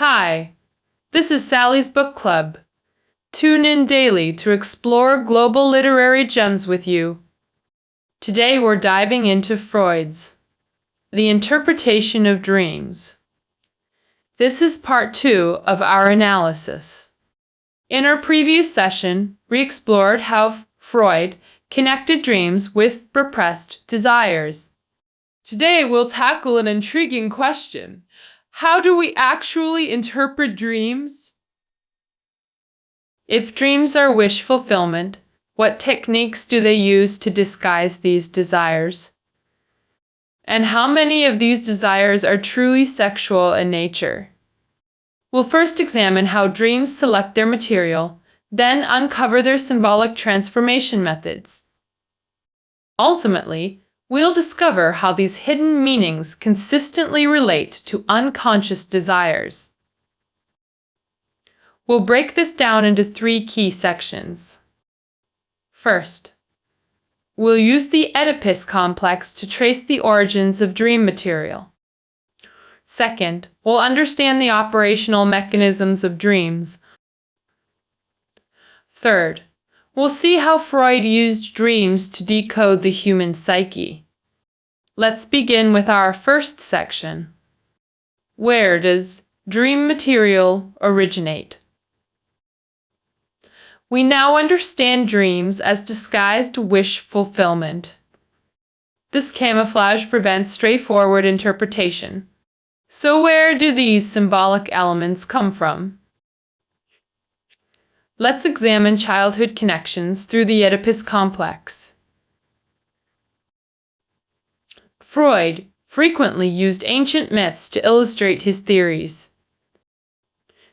Hi, this is Sally's Book Club. Tune in daily to explore global literary gems with you. Today we're diving into Freud's The Interpretation of Dreams. This is part 2 of our analysis. In our previous session, we explored how Freud connected dreams with repressed desires. Today we'll tackle an intriguing question. How do we actually interpret dreams? If dreams are wish fulfillment, what techniques do they use to disguise these desires? And how many of these desires are truly sexual in nature? We'll first examine how dreams select their material, then uncover their symbolic transformation methods. Ultimately, we'll discover how these hidden meanings consistently relate to unconscious desires. We'll break this down into 3 key sections. First, we'll use the Oedipus complex to trace the origins of dream material. Second, we'll understand the operational mechanisms of dreams. Third, we'll see how Freud used dreams to decode the human psyche. Let's begin with our first section. Where does dream material originate? We now understand dreams as disguised wish fulfillment. This camouflage prevents straightforward interpretation. So where do these symbolic elements come from? Let's examine childhood connections through the Oedipus complex. Freud frequently used ancient myths to illustrate his theories.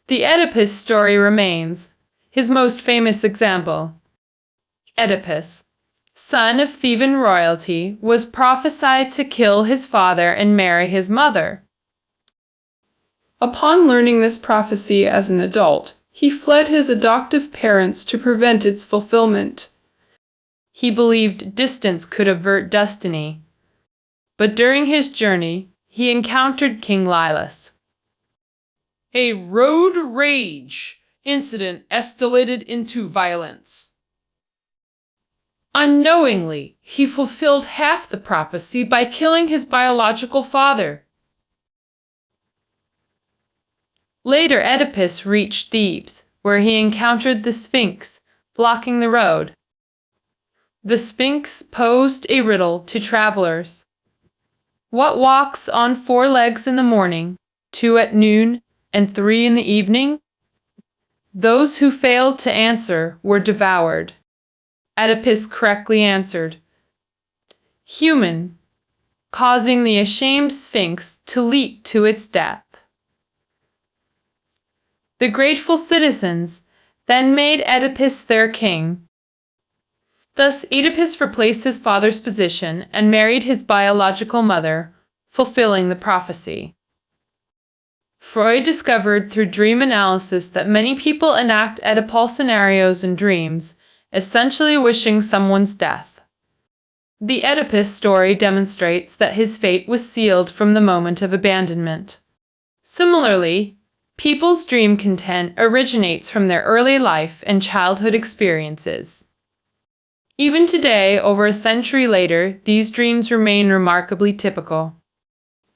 The Oedipus story remains his most famous example. Oedipus, son of Theban royalty, was prophesied to kill his father and marry his mother. Upon learning this prophecy as an adult, he fled his adoptive parents to prevent its fulfillment. He believed distance could avert destiny. But during his journey, he encountered King Lilas. A road rage incident escalated into violence. Unknowingly, he fulfilled half the prophecy by killing his biological father. Later, Oedipus reached Thebes, where he encountered the Sphinx, blocking the road. The Sphinx posed a riddle to travelers. What walks on 4 legs in the morning, 2 at noon, and 3 in the evening? Those who failed to answer were devoured. Oedipus correctly answered, human, causing the ashamed Sphinx to leap to its death. The grateful citizens then made Oedipus their king. Thus, Oedipus replaced his father's position and married his biological mother, fulfilling the prophecy. Freud discovered through dream analysis that many people enact Oedipal scenarios in dreams, essentially wishing someone's death. The Oedipus story demonstrates that his fate was sealed from the moment of abandonment. Similarly, people's dream content originates from their early life and childhood experiences. Even today, over a century later, these dreams remain remarkably typical.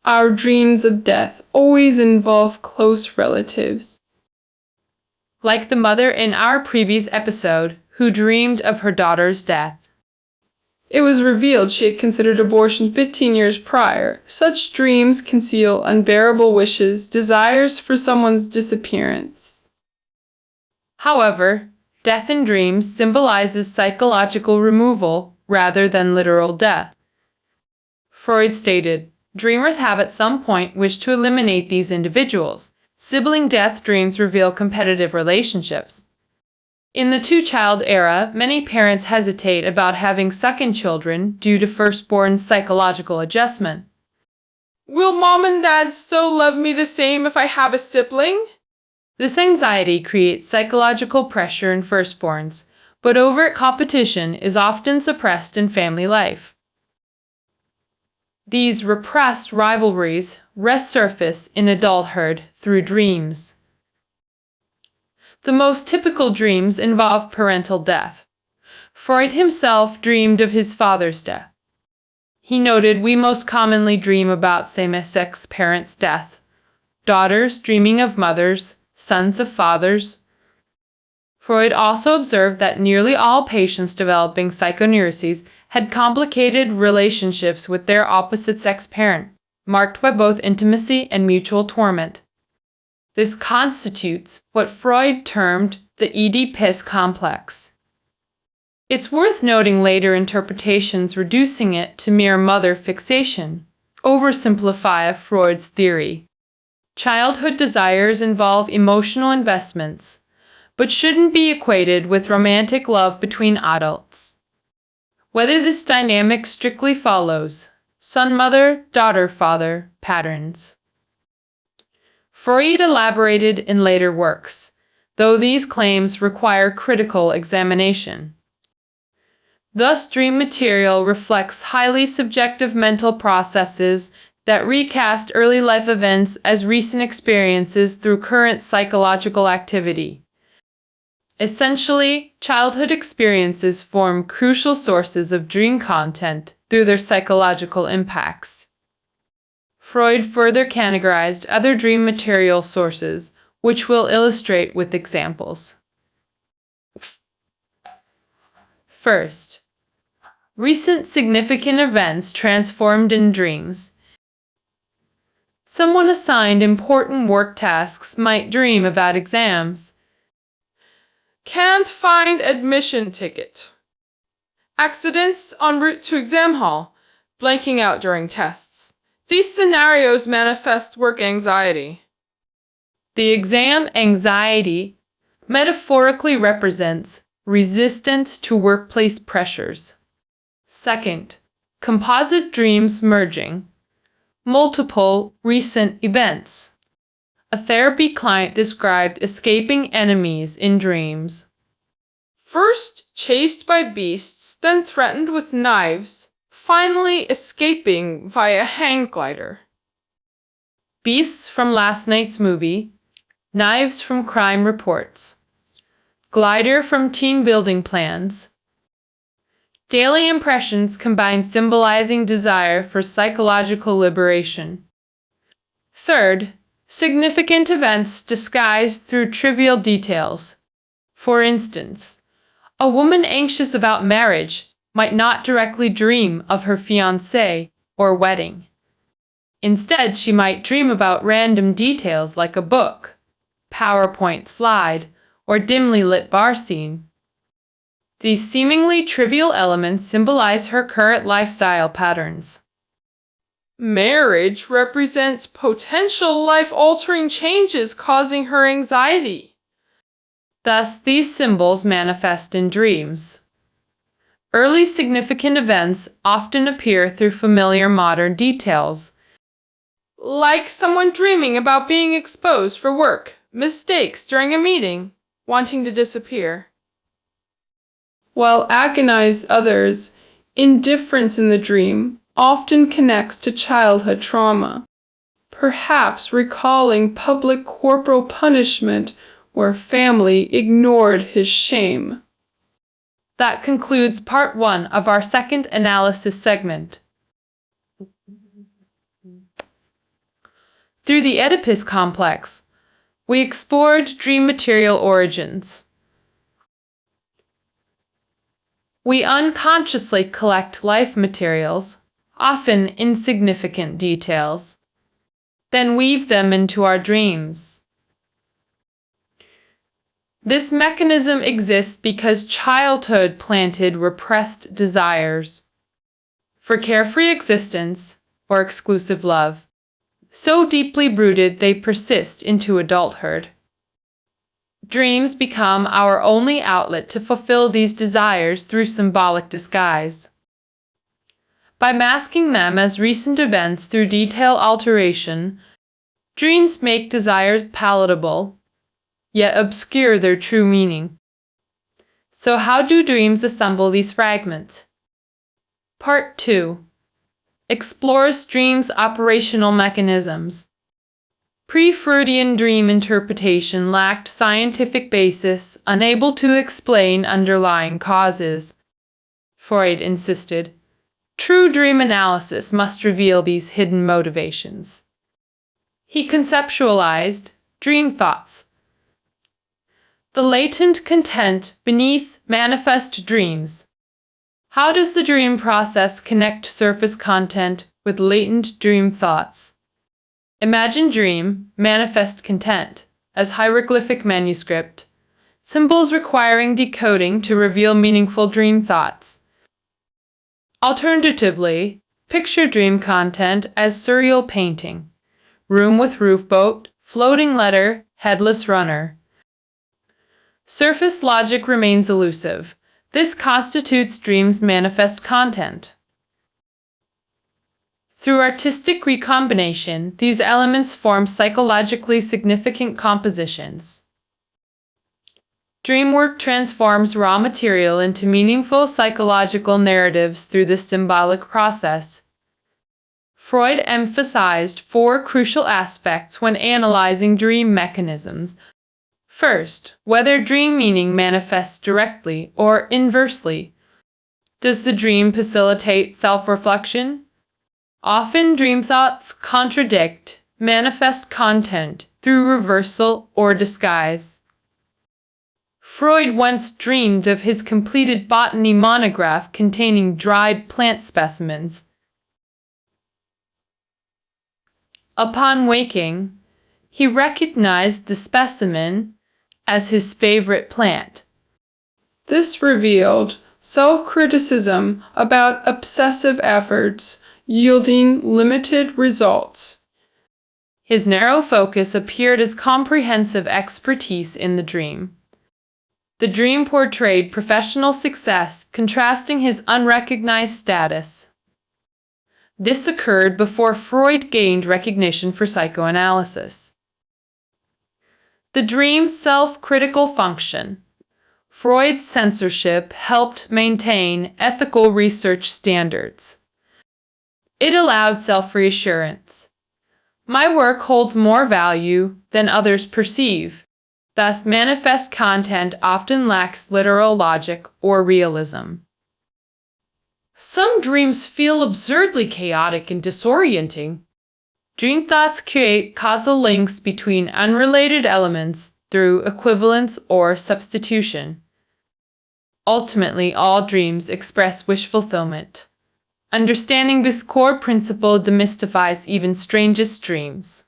Our dreams of death always involve close relatives. Like the mother in our previous episode, who dreamed of her daughter's death. It was revealed she had considered abortion 15 years prior. Such dreams conceal unbearable wishes, desires for someone's disappearance. However, death in dreams symbolizes psychological removal rather than literal death. Freud stated, dreamers have at some point wished to eliminate these individuals. Sibling death dreams reveal competitive relationships. In the 2-child era, many parents hesitate about having second children due to firstborn psychological adjustment. Will mom and dad still love me the same if I have a sibling? This anxiety creates psychological pressure in firstborns, but overt competition is often suppressed in family life. These repressed rivalries resurface in adulthood through dreams. The most typical dreams involve parental death. Freud himself dreamed of his father's death. He noted we most commonly dream about same-sex parents' death, daughters dreaming of mothers, sons of fathers. Freud also observed that nearly all patients developing psychoneuroses had complicated relationships with their opposite-sex parent, marked by both intimacy and mutual torment. This constitutes what Freud termed the Oedipus complex. It's worth noting later interpretations reducing it to mere mother fixation oversimplify Freud's theory. Childhood desires involve emotional investments, but shouldn't be equated with romantic love between adults. Whether this dynamic strictly follows son-mother, daughter-father patterns. Freud elaborated in later works, though these claims require critical examination. Thus, dream material reflects highly subjective mental processes that recast early life events as recent experiences through current psychological activity. Essentially, childhood experiences form crucial sources of dream content through their psychological impacts. Freud further categorized other dream material sources, which we'll illustrate with examples. First, recent significant events transformed in dreams. Someone assigned important work tasks might dream about exams. Can't find admission ticket. Accidents en route to exam hall. Blanking out during tests. These scenarios manifest work anxiety. The exam anxiety metaphorically represents resistance to workplace pressures. Second, composite dreams merging. Multiple recent events. A therapy client described escaping enemies in dreams. First chased by beasts, then threatened with knives, finally escaping via hang glider. Beasts from last night's movie. Knives from crime reports. Glider from team building plans. Daily impressions combine symbolizing desire for psychological liberation. Third, significant events disguised through trivial details. For instance, a woman anxious about marriage might not directly dream of her fiancé or wedding. Instead, she might dream about random details like a book, PowerPoint slide, or dimly lit bar scene. These seemingly trivial elements symbolize her current lifestyle patterns. Marriage represents potential life-altering changes causing her anxiety. Thus, these symbols manifest in dreams. Early significant events often appear through familiar modern details, like someone dreaming about being exposed for work, mistakes during a meeting, wanting to disappear. While agonized others, indifference in the dream often connects to childhood trauma, perhaps recalling public corporal punishment where family ignored his shame. That concludes part 1 of our second analysis segment. Through the Oedipus complex, we explored dream material origins. We unconsciously collect life materials, often insignificant details, then weave them into our dreams. This mechanism exists because childhood planted repressed desires for carefree existence or exclusive love, so deeply rooted they persist into adulthood. Dreams become our only outlet to fulfill these desires through symbolic disguise. By masking them as recent events through detail alteration, dreams make desires palatable, yet obscure their true meaning. So how do dreams assemble these fragments? Part 2. explores dreams' operational mechanisms. Pre-Freudian dream interpretation lacked scientific basis, unable to explain underlying causes. Freud insisted, true dream analysis must reveal these hidden motivations. He conceptualized dream thoughts, the latent content beneath manifest dreams. How does the dream process connect surface content with latent dream thoughts? Imagine dream, manifest content, as hieroglyphic manuscript, symbols requiring decoding to reveal meaningful dream thoughts. Alternatively, picture dream content as surreal painting, room with roof boat, floating letter, headless runner. Surface logic remains elusive. This constitutes dreams' manifest content. Through artistic recombination, these elements form psychologically significant compositions. Dream work transforms raw material into meaningful psychological narratives through this symbolic process. Freud emphasized 4 crucial aspects when analyzing dream mechanisms. First, whether dream meaning manifests directly or inversely. Does the dream facilitate self-reflection? Often dream thoughts contradict manifest content through reversal or disguise. Freud once dreamed of his completed botany monograph containing dried plant specimens. Upon waking, he recognized the specimen as his favorite plant. This revealed self-criticism about obsessive efforts yielding limited results. His narrow focus appeared as comprehensive expertise in the dream. The dream portrayed professional success, contrasting his unrecognized status. This occurred before Freud gained recognition for psychoanalysis. The dream's self-critical function. Freud's censorship helped maintain ethical research standards. It allowed self-reassurance. My work holds more value than others perceive. Thus, manifest content often lacks literal logic or realism. Some dreams feel absurdly chaotic and disorienting. Dream thoughts create causal links between unrelated elements through equivalence or substitution. Ultimately, all dreams express wish fulfillment. Understanding this core principle demystifies even strangest dreams.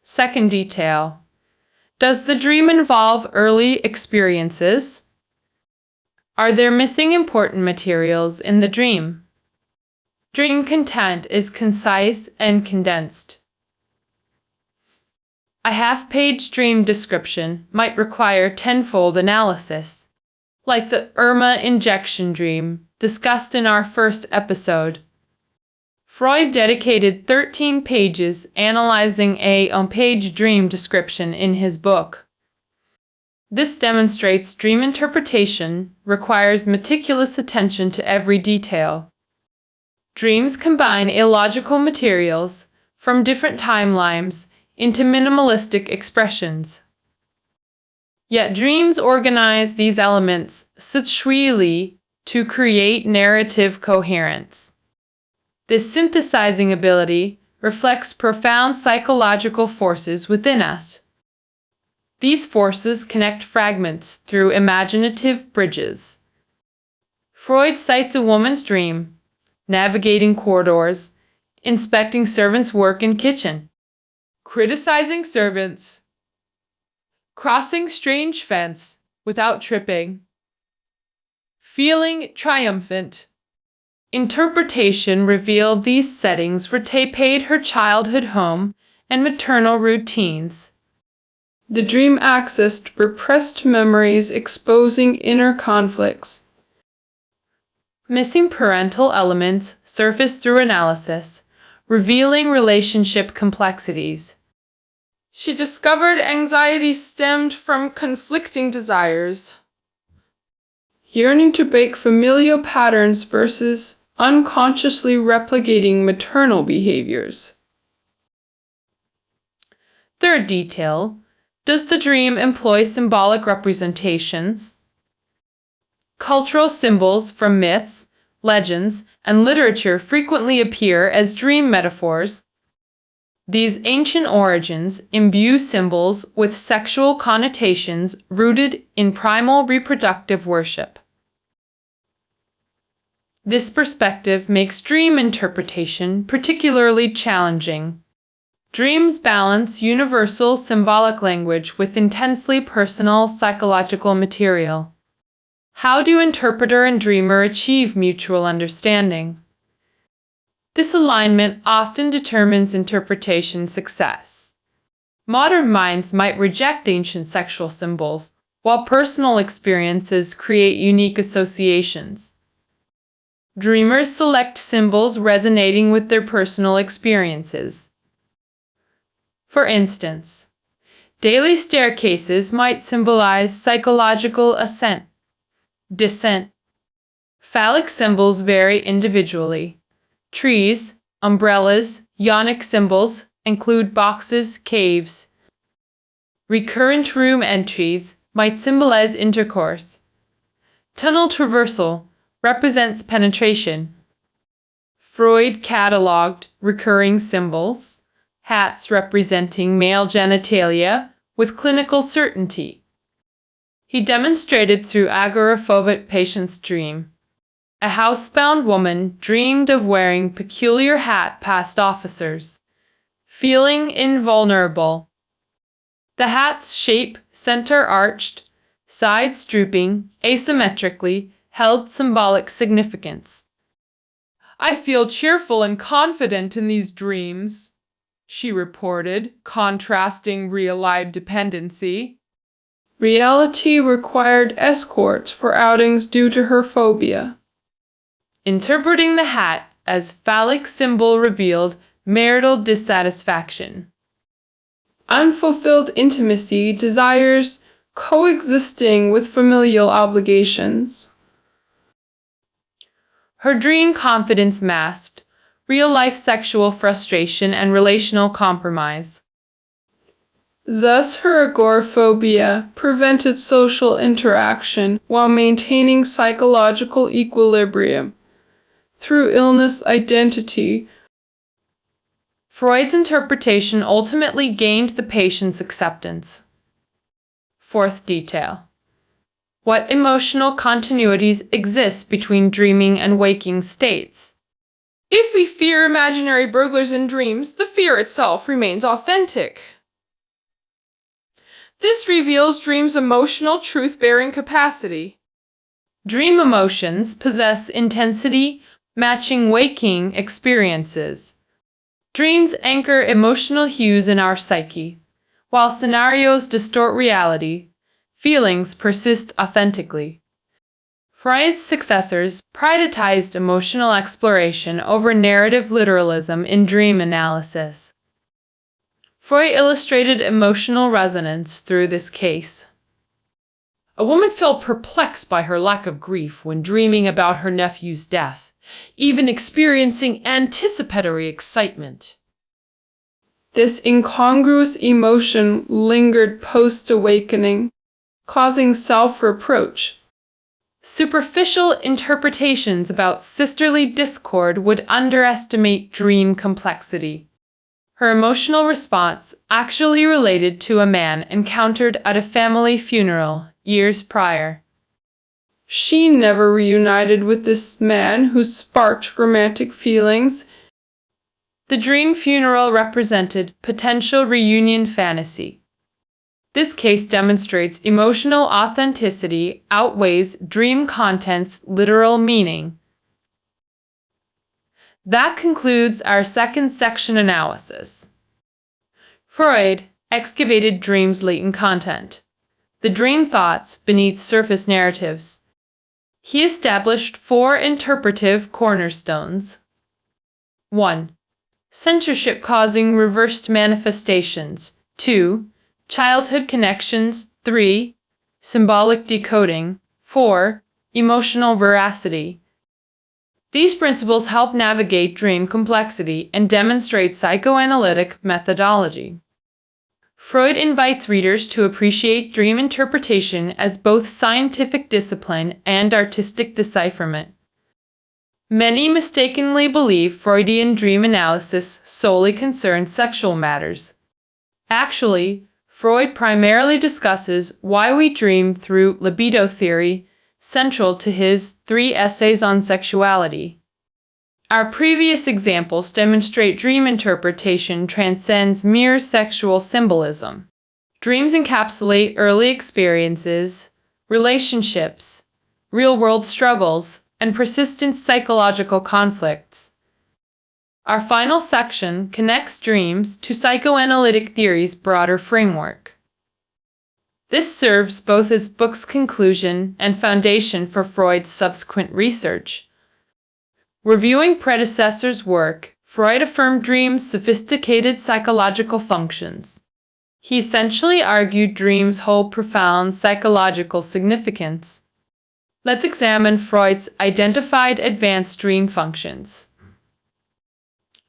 Second detail. Does the dream involve early experiences? Are there missing important materials in the dream? Dream content is concise and condensed. A half-page dream description might require tenfold analysis, like the Irma injection dream discussed in our first episode. Freud dedicated 13 pages analyzing a on-page dream description in his book. This demonstrates dream interpretation requires meticulous attention to every detail. Dreams combine illogical materials from different timelines into minimalistic expressions. Yet dreams organize these elements subtly to create narrative coherence. This synthesizing ability reflects profound psychological forces within us. These forces connect fragments through imaginative bridges. Freud cites a woman's dream, navigating corridors, inspecting servants' work in kitchen, criticizing servants, crossing strange fence without tripping, feeling triumphant. Interpretation revealed these settings repaid her childhood home and maternal routines. The dream accessed repressed memories, exposing inner conflicts. Missing parental elements surfaced through analysis, revealing relationship complexities. She discovered anxiety stemmed from conflicting desires. Yearning to break familial patterns versus unconsciously replicating maternal behaviors. Third detail, does the dream employ symbolic representations? Cultural symbols from myths, legends, and literature frequently appear as dream metaphors. These ancient origins imbue symbols with sexual connotations rooted in primal reproductive worship. This perspective makes dream interpretation particularly challenging. Dreams balance universal symbolic language with intensely personal psychological material. How do interpreter and dreamer achieve mutual understanding? This alignment often determines interpretation success. Modern minds might reject ancient sexual symbols, while personal experiences create unique associations. Dreamers select symbols resonating with their personal experiences. For instance, daily staircases might symbolize psychological ascent, descent. Phallic symbols vary individually. Trees, umbrellas, yonic symbols include boxes, caves. Recurrent room entries might symbolize intercourse. Tunnel traversal represents penetration. Freud cataloged recurring symbols, hats representing male genitalia, with clinical certainty. He demonstrated through agoraphobic patient's dream. A housebound woman dreamed of wearing peculiar hat past officers, feeling invulnerable. The hat's shape, center arched, sides drooping, asymmetrically, held symbolic significance. "I feel cheerful and confident in these dreams," she reported, contrasting real-life dependency. Reality required escorts for outings due to her phobia. Interpreting the hat as phallic symbol revealed marital dissatisfaction. Unfulfilled intimacy desires coexisting with familial obligations. Her dream confidence masked real-life sexual frustration and relational compromise. Thus, her agoraphobia prevented social interaction while maintaining psychological equilibrium. Through illness identity, Freud's interpretation ultimately gained the patient's acceptance. Fourth detail. What emotional continuities exist between dreaming and waking states? if we fear imaginary burglars in dreams, the fear itself remains authentic. This reveals dreams' emotional truth-bearing capacity. Dream emotions possess intensity matching waking experiences. Dreams anchor emotional hues in our psyche. While scenarios distort reality, feelings persist authentically. Freud's successors prioritized emotional exploration over narrative literalism in dream analysis. Freud illustrated emotional resonance through this case. A woman felt perplexed by her lack of grief when dreaming about her nephew's death, even experiencing anticipatory excitement. This incongruous emotion lingered post-awakening, causing self-reproach. Superficial interpretations about sisterly discord would underestimate dream complexity. Her emotional response actually related to a man encountered at a family funeral years prior. She never reunited with this man who sparked romantic feelings. The dream funeral represented potential reunion fantasy. This case demonstrates emotional authenticity outweighs dream content's literal meaning. That concludes our second section analysis. Freud excavated dreams' latent content, the dream thoughts beneath surface narratives. He established 4 interpretive cornerstones. 1. Censorship causing reversed manifestations. 2. Childhood connections. 3. Symbolic decoding. 4. Emotional veracity. These principles help navigate dream complexity and demonstrate psychoanalytic methodology. Freud invites readers to appreciate dream interpretation as both scientific discipline and artistic decipherment. Many mistakenly believe Freudian dream analysis solely concerns sexual matters. Actually, Freud primarily discusses why we dream through libido theory, central to his 3 essays on sexuality. Our previous examples demonstrate dream interpretation transcends mere sexual symbolism. Dreams encapsulate early experiences, relationships, real-world struggles, and persistent psychological conflicts. Our final section connects dreams to psychoanalytic theory's broader framework. This serves both as book's conclusion and foundation for Freud's subsequent research. Reviewing predecessor's work, Freud affirmed dreams' sophisticated psychological functions. He essentially argued dreams hold profound psychological significance. Let's examine Freud's identified advanced dream functions.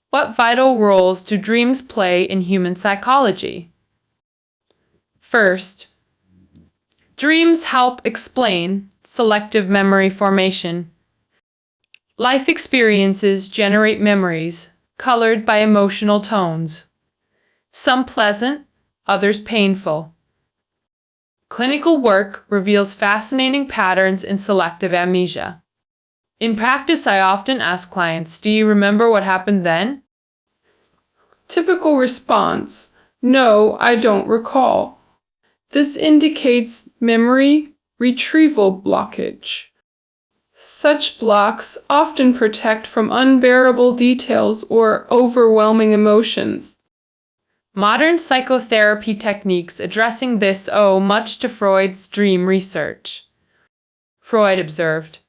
What vital roles do dreams play in human psychology? First, dreams help explain selective memory formation. Life experiences generate memories, colored by emotional tones. Some pleasant, others painful. Clinical work reveals fascinating patterns in selective amnesia. In practice, I often ask clients, "Do you remember what happened then?" Typical response: no, I don't recall. This indicates memory retrieval blockage. Such blocks often protect from unbearable details or overwhelming emotions. Modern psychotherapy techniques addressing this owe much to Freud's dream research. Freud observed,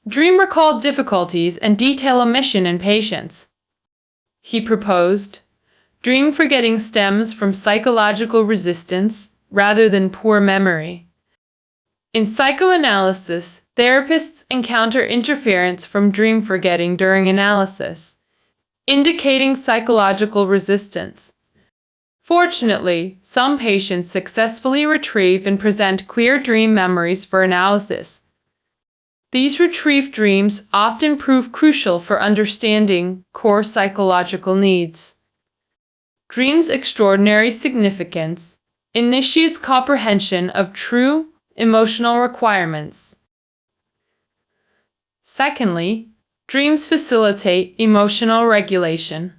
"Dream recall difficulties and detail omission in patients." He proposed, dream forgetting stems from psychological resistance rather than poor memory. In psychoanalysis, therapists encounter interference from dream forgetting during analysis, indicating psychological resistance. Fortunately, some patients successfully retrieve and present clear dream memories for analysis. These retrieved dreams often prove crucial for understanding core psychological needs. Dreams' extraordinary significance initiates comprehension of true emotional requirements. Secondly, dreams facilitate emotional regulation.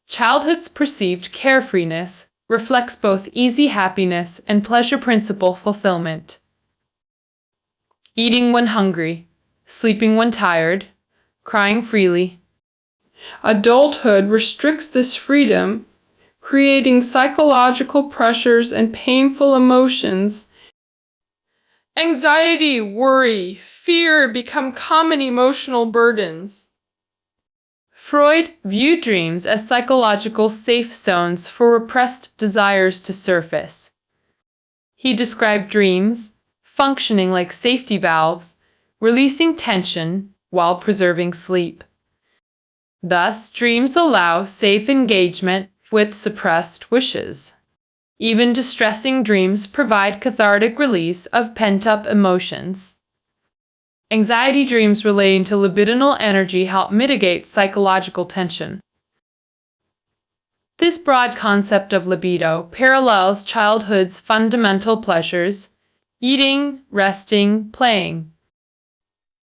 Childhood's perceived carefreeness reflects both easy happiness and pleasure principle fulfillment. Eating when hungry, sleeping when tired, crying freely. Adulthood restricts this freedom, creating psychological pressures and painful emotions. Anxiety, worry, fear become common emotional burdens. Freud viewed dreams as psychological safe zones for repressed desires to surface. He described dreams functioning like safety valves, releasing tension while preserving sleep. Thus, dreams allow safe engagement with suppressed wishes. Even distressing dreams provide cathartic release of pent-up emotions. Anxiety dreams relating to libidinal energy help mitigate psychological tension. This broad concept of libido parallels childhood's fundamental pleasures: eating, resting, playing.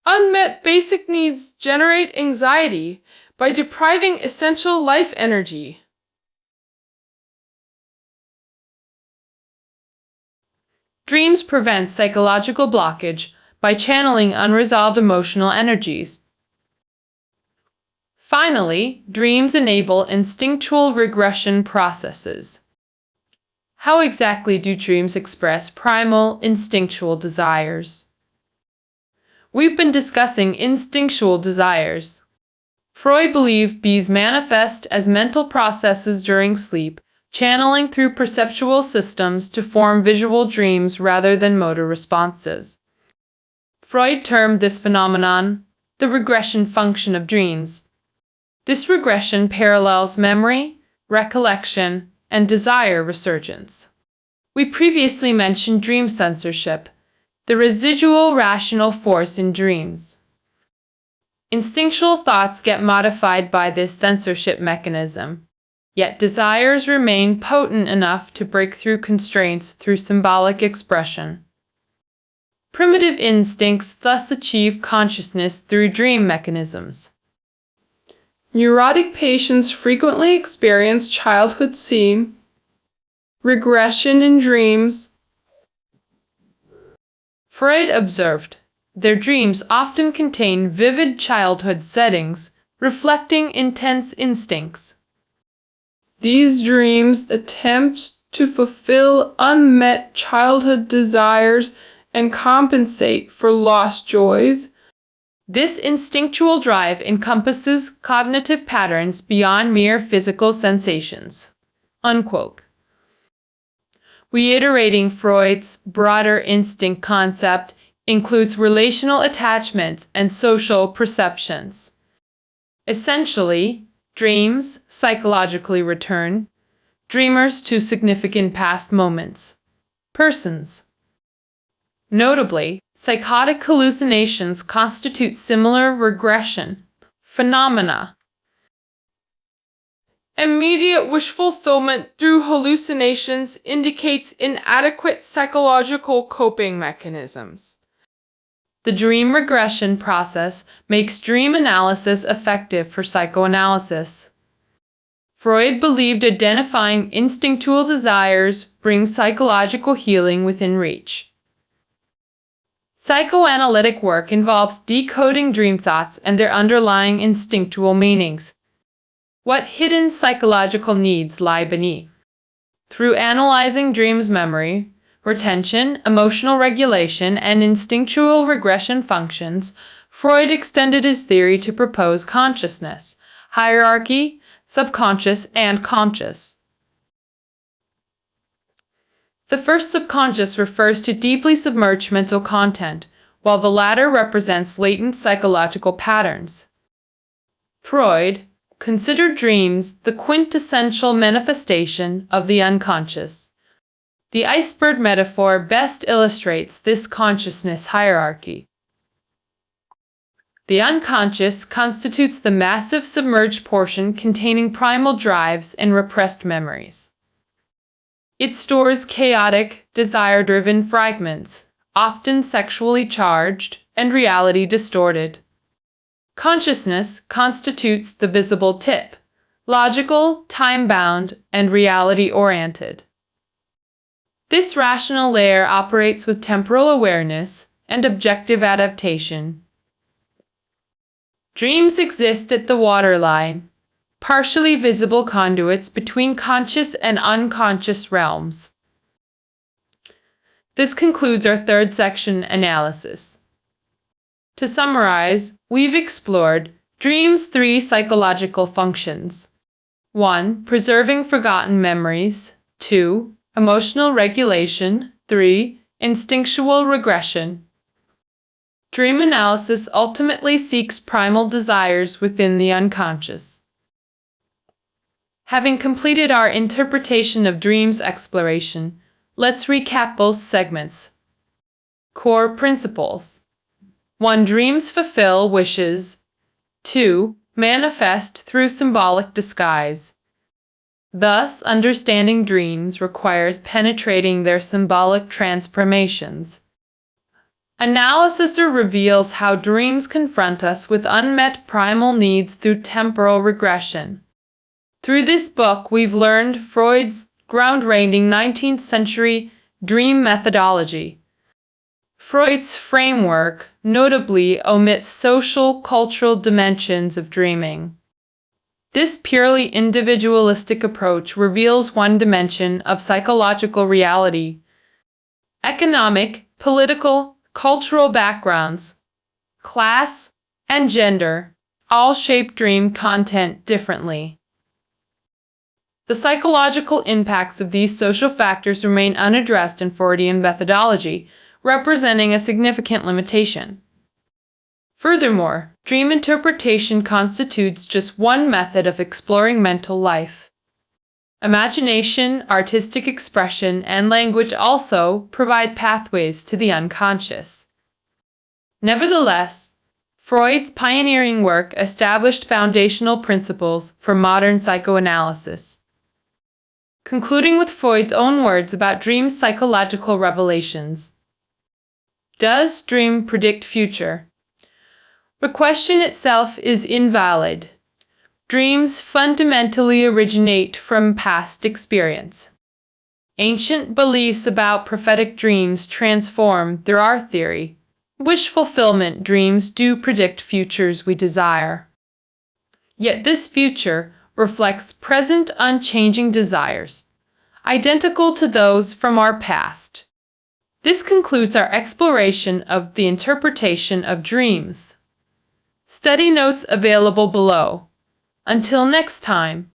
Unmet basic needs generate anxiety by depriving essential life energy. Dreams prevent psychological blockage by channeling unresolved emotional energies. Finally, dreams enable instinctual regression processes. How exactly do dreams express primal, instinctual desires? We've been discussing instinctual desires. Freud believed these manifest as mental processes during sleep, channeling through perceptual systems to form visual dreams rather than motor responses. Freud termed this phenomenon the regression function of dreams. This regression parallels memory, recollection, and desire resurgence. We previously mentioned dream censorship, the residual rational force in dreams. Instinctual thoughts get modified by this censorship mechanism, yet desires remain potent enough to break through constraints through symbolic expression. Primitive instincts thus achieve consciousness through dream mechanisms. Neurotic patients frequently experience childhood scene regression in dreams. Freud observed, their dreams often contain vivid childhood settings, reflecting intense instincts. These dreams attempt to fulfill unmet childhood desires and compensate for lost joys. This instinctual drive encompasses cognitive patterns beyond mere physical sensations. Unquote. Reiterating Freud's broader instinct concept includes relational attachments and social perceptions. Essentially, dreams psychologically return dreamers to significant past moments, persons. Notably, psychotic hallucinations constitute similar regression phenomena. Immediate wish fulfillment through hallucinations indicates inadequate psychological coping mechanisms. The dream regression process makes dream analysis effective for psychoanalysis. Freud believed identifying instinctual desires brings psychological healing within reach. Psychoanalytic work involves decoding dream thoughts and their underlying instinctual meanings. What hidden psychological needs lie beneath? Through analyzing dreams' memory, retention, emotional regulation, and instinctual regression functions, Freud extended his theory to propose consciousness, hierarchy, subconscious, and conscious. The first, subconscious, refers to deeply submerged mental content, while the latter represents latent psychological patterns. Freud considered dreams the quintessential manifestation of the unconscious. The iceberg metaphor best illustrates this consciousness hierarchy. The unconscious constitutes the massive submerged portion containing primal drives and repressed memories. It stores chaotic, desire-driven fragments, often sexually charged and reality distorted. Consciousness constitutes the visible tip, logical, time-bound, and reality-oriented. This rational layer operates with temporal awareness and objective adaptation. Dreams exist at the waterline, partially visible conduits between conscious and unconscious realms. This concludes our third section, analysis. To summarize, we've explored dreams' 3 psychological functions. 1. Preserving forgotten memories. 2. Emotional regulation. 3. Instinctual regression. Dream analysis ultimately seeks primal desires within the unconscious. Having completed our interpretation of dreams exploration, let's recap both segments. Core principles. 1. Dreams fulfill wishes. 2. Manifest through symbolic disguise. Thus, understanding dreams requires penetrating their symbolic transformations. Analysis reveals how dreams confront us with unmet primal needs through temporal regression. Through this book, we've learned Freud's groundbreaking 19th century dream methodology. Freud's framework notably omits social, cultural dimensions of dreaming. This purely individualistic approach reveals one dimension of psychological reality. Economic, political, cultural backgrounds, class, and gender all shape dream content differently. The psychological impacts of these social factors remain unaddressed in Freudian methodology, representing a significant limitation. Furthermore, dream interpretation constitutes just one method of exploring mental life. Imagination, artistic expression, and language also provide pathways to the unconscious. Nevertheless, Freud's pioneering work established foundational principles for modern psychoanalysis. Concluding with Freud's own words about dream psychological revelations. Does dream predict future? The question itself is invalid. Dreams fundamentally originate from past experience. Ancient beliefs about prophetic dreams transform through our theory. Wish fulfillment dreams do predict futures we desire. Yet this future reflects present unchanging desires, identical to those from our past. This concludes our exploration of the interpretation of dreams. Study notes available below. Until next time.